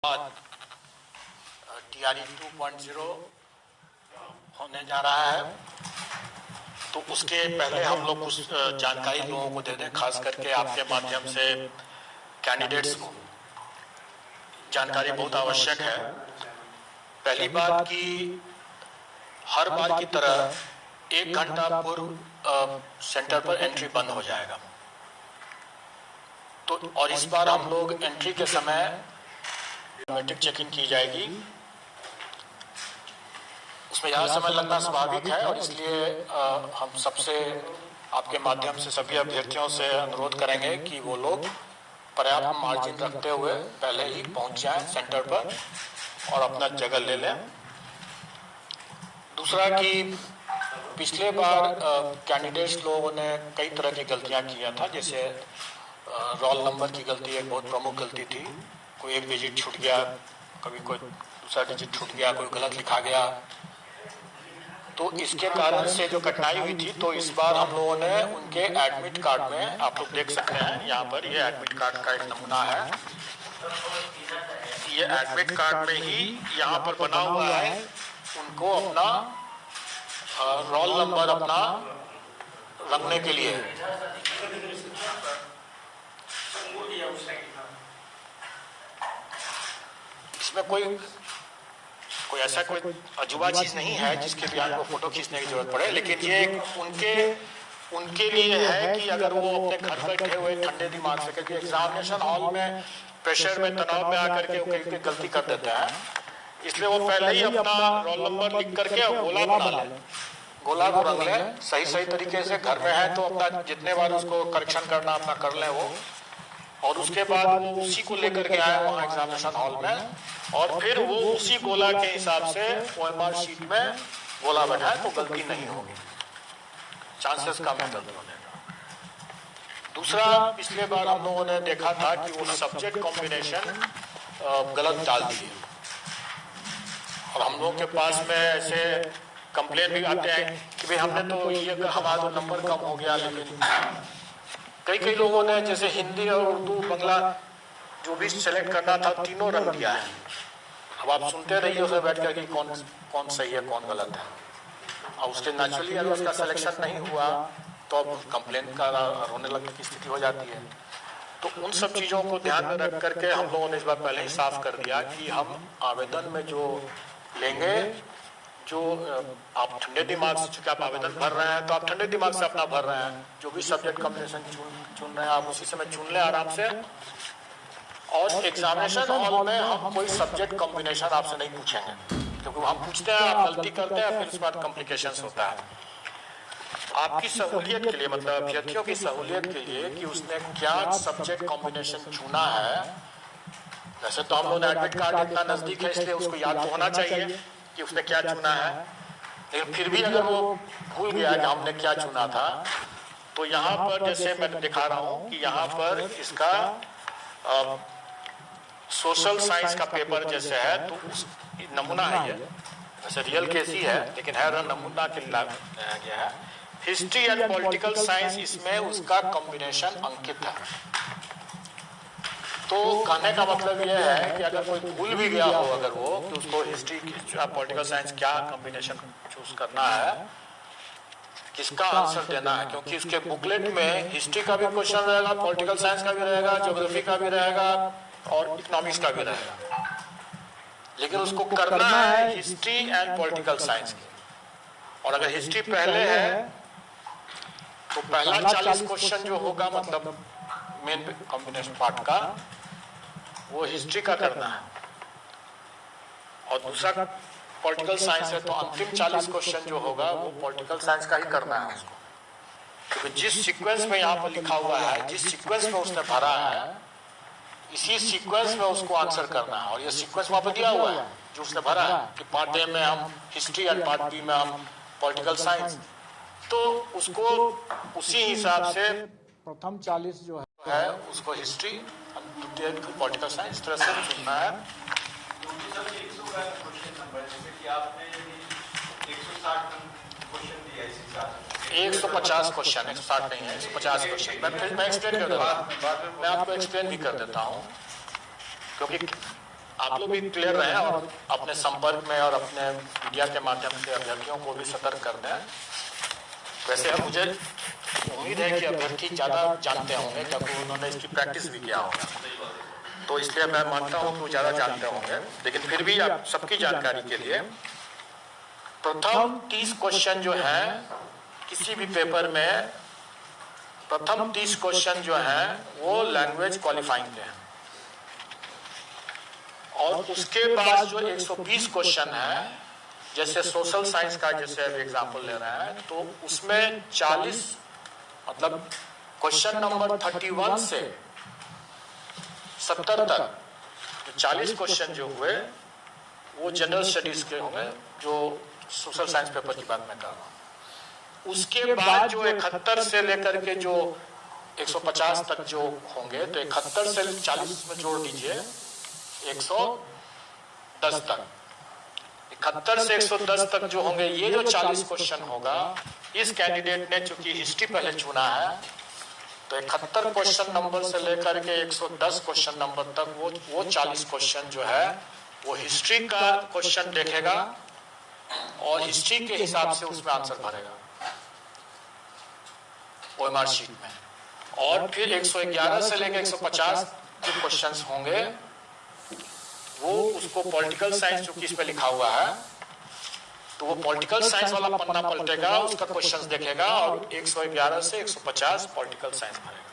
बाद TRE 2.0 होने जा रहा है, तो उसके पहले हम लोग कुछ जानकारी लोगों को दे दें, खास करके आपके माध्यम से कैंडिडेट्स को जानकारी बहुत आवश्यक है। पहली बात कि हर बार की तरह 1 घंटा पूर्व सेंटर पर एंट्री बंद हो जाएगा। तो और इस बार हम लोग एंट्री के समय बायोमेट्रिक चेकिंग की जाएगी। उसमें ज़्यादा समय लगना स्वाभाविक है और इसलिए हम सबसे आपके माध्यम से सभी अभ्यर्थियों से अनुरोध करेंगे कि वो लोग पर्याप्त मार्जिन रखते हुए पहले ही पहुंच जाएं सेंटर पर और अपना जगह ले लें। दूसरा कि पिछले बार कैंडिडेट्स लोगों ने कई तरह की गलतियां किया था, जैसे रोल नंबर की गलती एक बहुत प्रमुख गलती थी। कोई एक डिजिट छूट गया, कभी कोई दूसरा डिजिट छूट गया, कोई गलत लिखा गया, तो इसके कारण से जो कठिनाई हुई थी। तो इस बार हम लोगों ने उनके एडमिट कार्ड में, आप लोग देख सकते हैं यहाँ पर, ये एडमिट कार्ड का एक नमूना है। ये एडमिट कार्ड में ही यहाँ पर बना हुआ है उनको अपना रोल नंबर अपना रखने के लिए। इसमें कोई ऐसा कोई अजूबा चीज नहीं है जिसके भी आपको फोटो खींचने की जरूरत पड़े, लेकिन ये उनके लिए है कि अगर वो अपने घर बैठे हुए ठंडे दिमाग से, क्योंकि एग्जामिनेशन हॉल में प्रेशर में, तनाव में आकर के वो कहीं गलती कर देते हैं, इसलिए वो पहले ही अपना रोल नंबर लिख करके गोला बना ले, गोला को रंग ले सही तरीके से। घर में है तो अपना जितने बार उसको करेक्शन करना अपना कर ले वो, और उसके बाद वो उसी को लेकर के आए वहाँ एग्जामिनेशन हॉल में, और फिर वो उसी गोला के हिसाब से OMR शीट में गोला बैठाए तो गलती नहीं होगी, चांसेस कम है गलती होने का। दूसरा, पिछले बार हम लोगों ने देखा था कि वो सब्जेक्ट कॉम्बिनेशन गलत डाल दिए, और हम लोग के पास में ऐसे कंप्लेन भी आते हैं कि भाई हमने तो ये हमारा नंबर कम हो गया, लेकिन कई लोगों ने जैसे हिंदी और उर्दू बांग्ला जो भी सिलेक्ट करना था तीनों रंग दिया है। अब आप सुनते रहिए उसे बैठ कर कि कौन सही है कौन गलत है, और उसके नेचुरली अगर उसका सिलेक्शन नहीं हुआ तो अब कंप्लेन का रोने लगने की स्थिति हो जाती है। तो उन सब चीज़ों को ध्यान में रख करके हम लोगों ने इस बार पहले ही साफ कर दिया कि हम आवेदन में जो लेंगे, जो आप ठंडे दिमाग से, चूंकि आप आवेदन भर रहे हैं तो आप ठंडे दिमाग से अपना भर रहे हैं, जो भी सब्जेक्ट कॉम्बिनेशन चुन रहे हैं आप उसी समय चुन लें आराम से। और एग्जामिनेशन हॉल में हम कोई सब्जेक्ट कॉम्बिनेशन आपसे नहीं पूछेंगे, क्योंकि हम पूछते हैं आप गलती करते हैं, फिर उसके बाद कॉम्प्लिकेशंस होता है। आपकी सहूलियत के लिए, मतलब अभ्यर्थियों की सहूलियत के लिए कि उसने क्या सब्जेक्ट कॉम्बिनेशन चुना है। वैसे तो हम लोग एडमिट कार्ड इतना नजदीक है इसलिए उसको याद तो होना चाहिए कि उसने क्या चुना है, लेकिन फिर भी अगर वो भूल गया कि हमने क्या चुना था, तो यहाँ पर जैसे मैं दिखा रहा हूँ कि यहाँ पर इसका सोशल साइंस का पेपर जैसे है, तो उस नमूना है ये, वैसे रियल केस ही है लेकिन है नमूना के गया है। हिस्ट्री एंड पॉलिटिकल साइंस, इसमें उसका कॉम्बिनेशन अंकित है। तो कहने का मतलब यह है कि अगर कोई भूल भी गया हो, अगर वो कि उसको हिस्ट्री पॉलिटिकल साइंस क्या कॉम्बिनेशन चूज करना है, किसका आंसर देना है, क्योंकि उसके बुकलेट में हिस्ट्री का भी क्वेश्चन रहेगा, पॉलिटिकल साइंस का भी रहेगा, ज्योग्राफी का भी रहेगा और इकोनॉमिक्स का भी रहेगा, लेकिन उसको करना है हिस्ट्री एंड पॉलिटिकल साइंस की। और अगर हिस्ट्री पहले है तो पहला 40 क्वेश्चन जो होगा, मतलब मेन कॉम्बिनेशन पार्ट का, वो हिस्ट्री का करना है, और दूसरा पॉलिटिकल साइंस है तो अंतिम 40 क्वेश्चन जो होगा वो पॉलिटिकल साइंस का ही करना है उसको, क्योंकि जिस सीक्वेंस में यहाँ पर लिखा हुआ है, जिस सीक्वेंस में उसने भरा है, इसी सीक्वेंस में उसको आंसर करना है। और ये सीक्वेंस वहाँ पर दिया हुआ है जो उसने भरा है कि पार्ट ए में हम हिस्ट्री और पार्ट बी में हम पॉलिटिकल साइंस, तो उसको उसी हिसाब से प्रथम 40 जो है उसको हिस्ट्री, द्वितीय पॉलिटिकल साइंस, इस तरह से चुनना है। 150 क्वेश्चन, 160 नहीं है, 150 क्वेश्चन। मैं एक्सप्लेन कर देता हूँ, मैं आपको एक्सप्लेन भी कर देता हूँ, क्योंकि आप लोग भी क्लियर रहें और अपने संपर्क में और अपने मीडिया के माध्यम से अभ्यर्थियों को भी सतर्क कर दें। वैसे मुझे उम्मीद है कि अभ्यर्थी ज़्यादा जानते होंगे क्योंकि उन्होंने इसकी प्रैक्टिस भी किया होगा, तो इसलिए मैं मानता हूँ कि वो ज़्यादा जानते होंगे। लेकिन फिर भी आप सबकी जानकारी के लिए प्रथम 30 क्वेश्चन जो है किसी भी पेपर में, प्रथम 30 क्वेश्चन जो है वो लैंग्वेज क्वालिफाइंग के हैं और उसके बाद जो 120 क्वेश्चन है, जैसे सोशल साइंस का जैसे अभी एग्जाम्पल ले रहे हैं, तो उसमें 40 मतलब क्वेश्चन नंबर 31 से 70 तक जो 40 क्वेश्चन जो हुए वो जनरल स्टडीज के होंगे, जो सोशल साइंस पेपर की बात मैं कर रहा हूँ। उसके बाद जो 71 से लेकर के जो 150 तक जो होंगे, तो 71 से 40 में जोड़ दीजिए 110 तक, 71 से 110 तक जो होंगे, ये जो 40 क्वेश्चन होगा, इस कैंडिडेट ने चूंकि हिस्ट्री पहले चुना है तो 71 क्वेश्चन नंबर से लेकर के 110 क्वेश्चन नंबर तक वो 40 क्वेश्चन जो है वो हिस्ट्री का क्वेश्चन देखेगा और हिस्ट्री के हिसाब से उसमें आंसर भरेगा ओएमआर शीट में। और फिर 111 से लेकर 150 जो क्वेश्चंस होंगे वो उसको पॉलिटिकल साइंस चूंकि इस पे लिखा हुआ है, तो वो पॉलिटिकल साइंस वाला पन्ना पलटेगा, उसका क्वेश्चंस देखेगा और 111 से 150 पॉलिटिकल साइंस भरेगा।